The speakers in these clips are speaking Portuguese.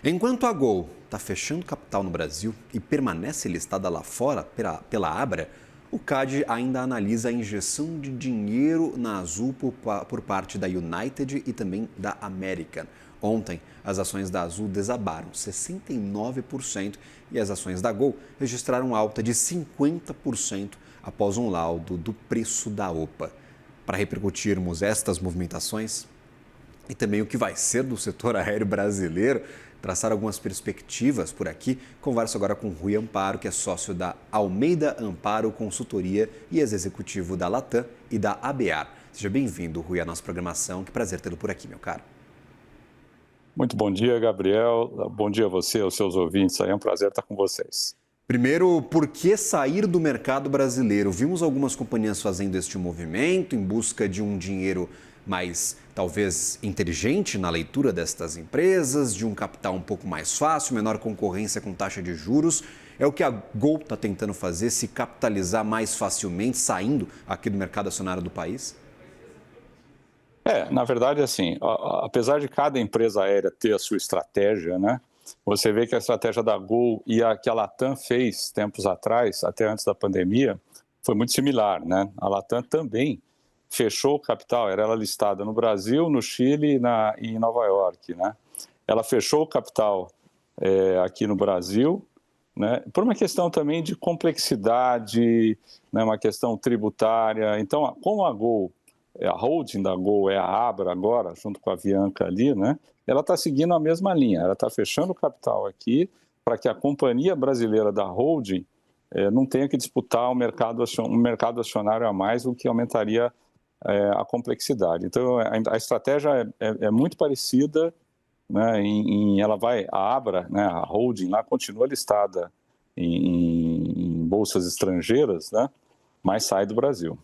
Enquanto a Gol está fechando capital no Brasil e permanece listada lá fora pela Abra, o CAD ainda analisa a injeção de dinheiro na Azul por parte da United e também da American. Ontem, as ações da Azul desabaram 69% e as ações da Gol registraram alta de 50% após um laudo do preço da OPA. Para repercutirmos estas movimentações e também o que vai ser do setor aéreo brasileiro, traçar algumas perspectivas por aqui, converso agora com Rui Amparo, que é sócio da Almeida Amparo Consultoria e ex-executivo da Latam e da ABAR. Seja bem-vindo, Rui, à nossa programação. Que prazer tê-lo por aqui, meu caro. Muito bom dia, Gabriel. Bom dia a você, aos seus ouvintes. É um prazer estar com vocês. Primeiro, por que sair do mercado brasileiro? Vimos algumas companhias fazendo este movimento em busca de um dinheiro mais, talvez, inteligente na leitura destas empresas, de um capital um pouco mais fácil, menor concorrência com taxa de juros. É o que a Gol está tentando fazer, se capitalizar mais facilmente, saindo aqui do mercado acionário do país? Na verdade, assim, apesar de cada empresa aérea ter a sua estratégia, né? Você vê que a estratégia da Gol e a que a Latam fez tempos atrás, até antes da pandemia, foi muito similar, né? A Latam também fechou o capital, era ela listada no Brasil, no Chile e em Nova York, né? Ela fechou o capital aqui no Brasil, né? Por uma questão também de complexidade, né? Uma questão tributária. Então, como a Gol, a holding da Gol é a Abra agora, junto com a Avianca ali, né? Ela está seguindo a mesma linha, ela está fechando o capital aqui para que a companhia brasileira da holding não tenha que disputar um mercado acionário a mais, o que aumentaria a complexidade. Então, a estratégia é muito parecida, né? A Abra, né? A holding lá continua listada em bolsas estrangeiras, né? Mas sai do Brasil.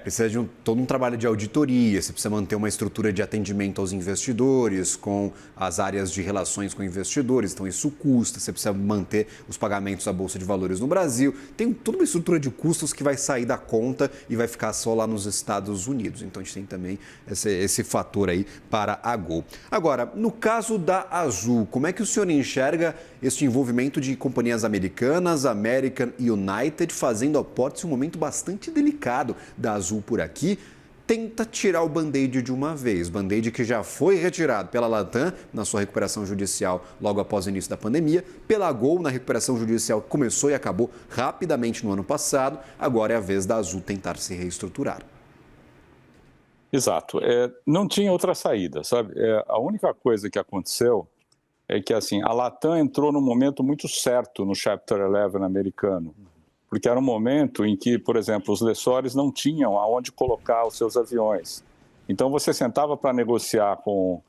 Precisa de todo um trabalho de auditoria, você precisa manter uma estrutura de atendimento aos investidores, com as áreas de relações com investidores, então isso custa, você precisa manter os pagamentos à Bolsa de Valores no Brasil, tem toda uma estrutura de custos que vai sair da conta e vai ficar só lá nos Estados Unidos, então a gente tem também esse fator aí para a Gol. Agora, no caso da Azul, como é que o senhor enxerga este envolvimento de companhias americanas, American e United, fazendo aportes em um momento bastante delicado da Azul por aqui, tenta tirar o band-aid de uma vez. Band-aid que já foi retirado pela Latam na sua recuperação judicial logo após o início da pandemia, pela Gol na recuperação judicial que começou e acabou rapidamente no ano passado. Agora é a vez da Azul tentar se reestruturar. Exato. Não tinha outra saída, sabe? A única coisa que aconteceu é que assim, a Latam entrou num momento muito certo no Chapter 11 americano, porque era um momento em que, por exemplo, os lessores não tinham aonde colocar os seus aviões. Então, você sentava para negociar com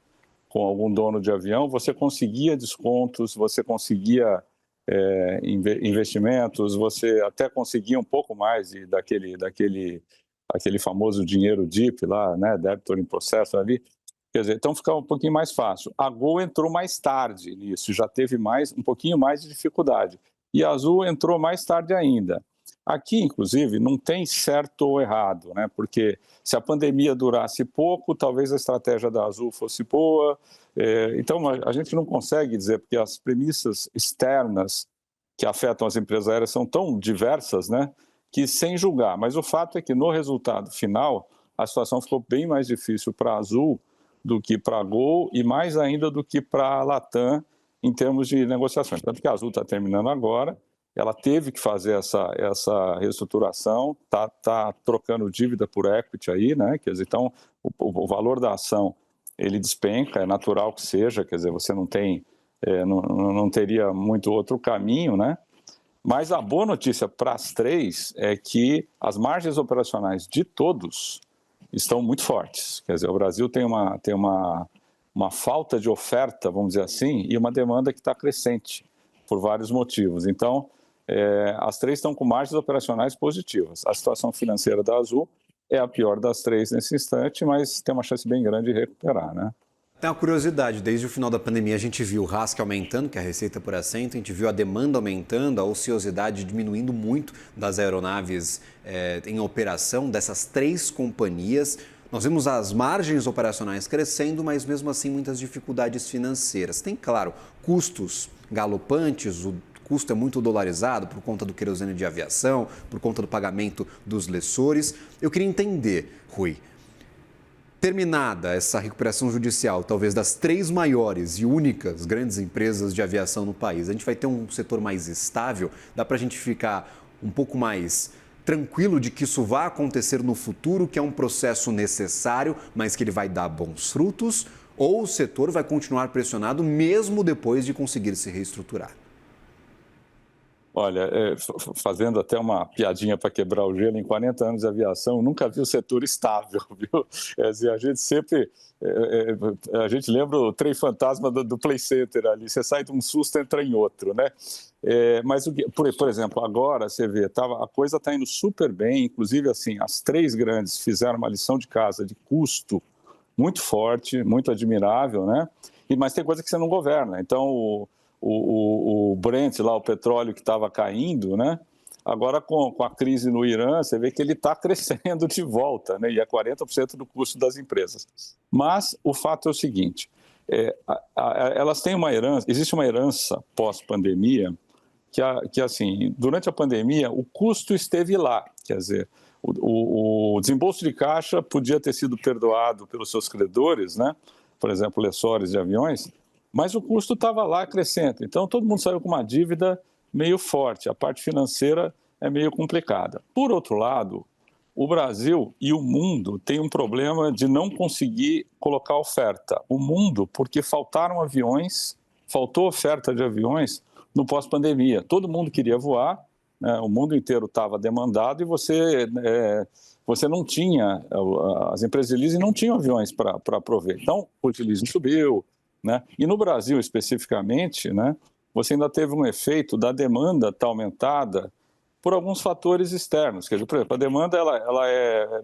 algum dono de avião, você conseguia descontos, você conseguia investimentos, você até conseguia um pouco mais daquele famoso dinheiro DIP lá, né, Debitor in Process ali. Quer dizer, então ficava um pouquinho mais fácil. A Gol entrou mais tarde nisso, já teve um pouquinho mais de dificuldade. E a Azul entrou mais tarde ainda. Aqui, inclusive, não tem certo ou errado, né? Porque se a pandemia durasse pouco, talvez a estratégia da Azul fosse boa. Então, a gente não consegue dizer, porque as premissas externas que afetam as empresas aéreas são tão diversas, né? Que sem julgar. Mas o fato é que, no resultado final, a situação ficou bem mais difícil para a Azul do que para a Gol e mais ainda do que para a Latam em termos de negociações. Tanto que a Azul está terminando agora, ela teve que fazer essa reestruturação, tá trocando dívida por equity aí, né? Quer dizer, então o valor da ação ele despenca, é natural que seja, quer dizer, você não tem, não teria muito outro caminho, né? Mas a boa notícia para as três é que as margens operacionais de todos estão muito fortes. Quer dizer, o Brasil tem uma falta de oferta, vamos dizer assim, e uma demanda que está crescente por vários motivos. Então, as três estão com margens operacionais positivas. A situação financeira da Azul é a pior das três nesse instante, mas tem uma chance bem grande de recuperar, né? Tem uma curiosidade, desde o final da pandemia a gente viu o RASK aumentando, que é a receita por assento, a gente viu a demanda aumentando, a ociosidade diminuindo muito das aeronaves em operação, dessas três companhias. Nós vemos as margens operacionais crescendo, mas mesmo assim muitas dificuldades financeiras. Tem, claro, custos galopantes, o custo é muito dolarizado por conta do querosene de aviação, por conta do pagamento dos lessores. Eu queria entender, Rui, terminada essa recuperação judicial, talvez das 3 maiores e únicas grandes empresas de aviação no país, a gente vai ter um setor mais estável? Dá para a gente ficar um pouco mais tranquilo de que isso vai acontecer no futuro, que é um processo necessário, mas que ele vai dar bons frutos? Ou o setor vai continuar pressionado mesmo depois de conseguir se reestruturar? Olha, fazendo até uma piadinha para quebrar o gelo, em 40 anos de aviação, eu nunca vi o setor estável, viu? A gente sempre, a gente lembra o trem fantasma do Play Center ali, você sai de um susto e entra em outro, né? Mas, por exemplo, agora você vê, a coisa está indo super bem, inclusive assim, as 3 grandes fizeram uma lição de casa de custo muito forte, muito admirável, né? Mas tem coisa que você não governa, então o Brent, lá, o petróleo que estava caindo, né? Agora, com a crise no Irã, você vê que ele está crescendo de volta, né? E é 40% do custo das empresas. Mas o fato é o seguinte, elas têm uma herança, existe uma herança pós-pandemia que, assim, durante a pandemia, o custo esteve lá, quer dizer, o desembolso de caixa podia ter sido perdoado pelos seus credores, né? Por exemplo, lessores de aviões, mas o custo estava lá crescendo. Então, todo mundo saiu com uma dívida meio forte. A parte financeira é meio complicada. Por outro lado, o Brasil e o mundo têm um problema de não conseguir colocar oferta. O mundo, porque faltaram aviões, faltou oferta de aviões no pós-pandemia. Todo mundo queria voar, né? O mundo inteiro estava demandado e você não tinha, as empresas de leasing não tinham aviões para prover. Então, o leasing subiu, né? E no Brasil, especificamente, né, você ainda teve um efeito da demanda estar aumentada por alguns fatores externos. Quer dizer, por exemplo, a demanda ela é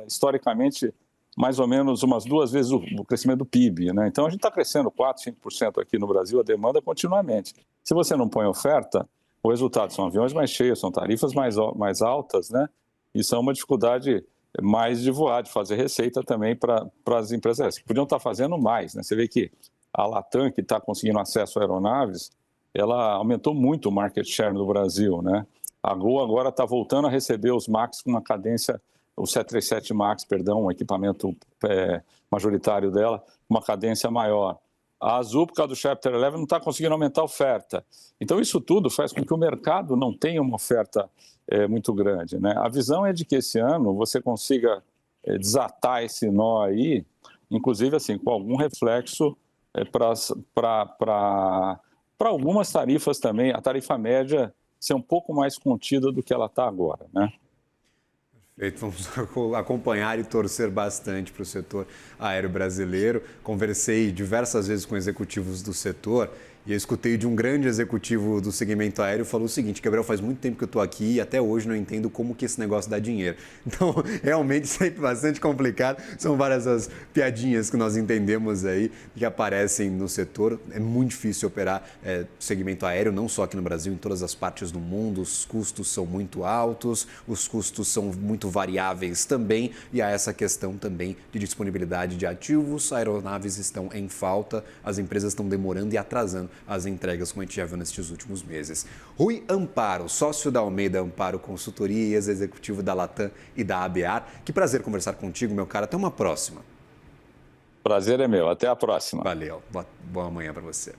historicamente mais ou menos umas 2 vezes o crescimento do PIB, né? Então, a gente está crescendo 4%, 5% aqui no Brasil, a demanda continuamente. Se você não põe oferta, o resultado são aviões mais cheios, são tarifas mais altas, né? E são uma dificuldade mais de voar, de fazer receita também para as empresas. Podiam estar fazendo mais, né? Você vê que a Latam, que está conseguindo acesso a aeronaves, ela aumentou muito o market share no Brasil, né? A Gol agora está voltando a receber os MAX com uma cadência, o 737 MAX, perdão, um equipamento majoritário dela, uma cadência maior. A Azul, por causa do Chapter 11, não está conseguindo aumentar a oferta. Então, isso tudo faz com que o mercado não tenha uma oferta muito grande, né? A visão é de que esse ano você consiga desatar esse nó aí, inclusive assim, com algum reflexo para algumas tarifas também, a tarifa média ser um pouco mais contida do que ela está agora, né? Perfeito, vamos acompanhar e torcer bastante para o setor aéreo brasileiro. Conversei diversas vezes com executivos do setor e eu escutei de um grande executivo do segmento aéreo, falou o seguinte: Gabriel, faz muito tempo que eu estou aqui e até hoje não entendo como que esse negócio dá dinheiro. Então, realmente sempre bastante complicado. São várias as piadinhas que nós entendemos aí que aparecem no setor. É muito difícil operar segmento aéreo, não só aqui no Brasil, em todas as partes do mundo. Os custos são muito altos, os custos são muito variáveis também e há essa questão também de disponibilidade de ativos. Aeronaves estão em falta, as empresas estão demorando e atrasando as entregas, como a gente já viu nestes últimos meses. Rui Amparo, sócio da Almeida Amparo Consultoria e ex-executivo da Latam e da ABAR. Que prazer conversar contigo, meu cara. Até uma próxima. Prazer é meu. Até a próxima. Valeu. Boa manhã para você.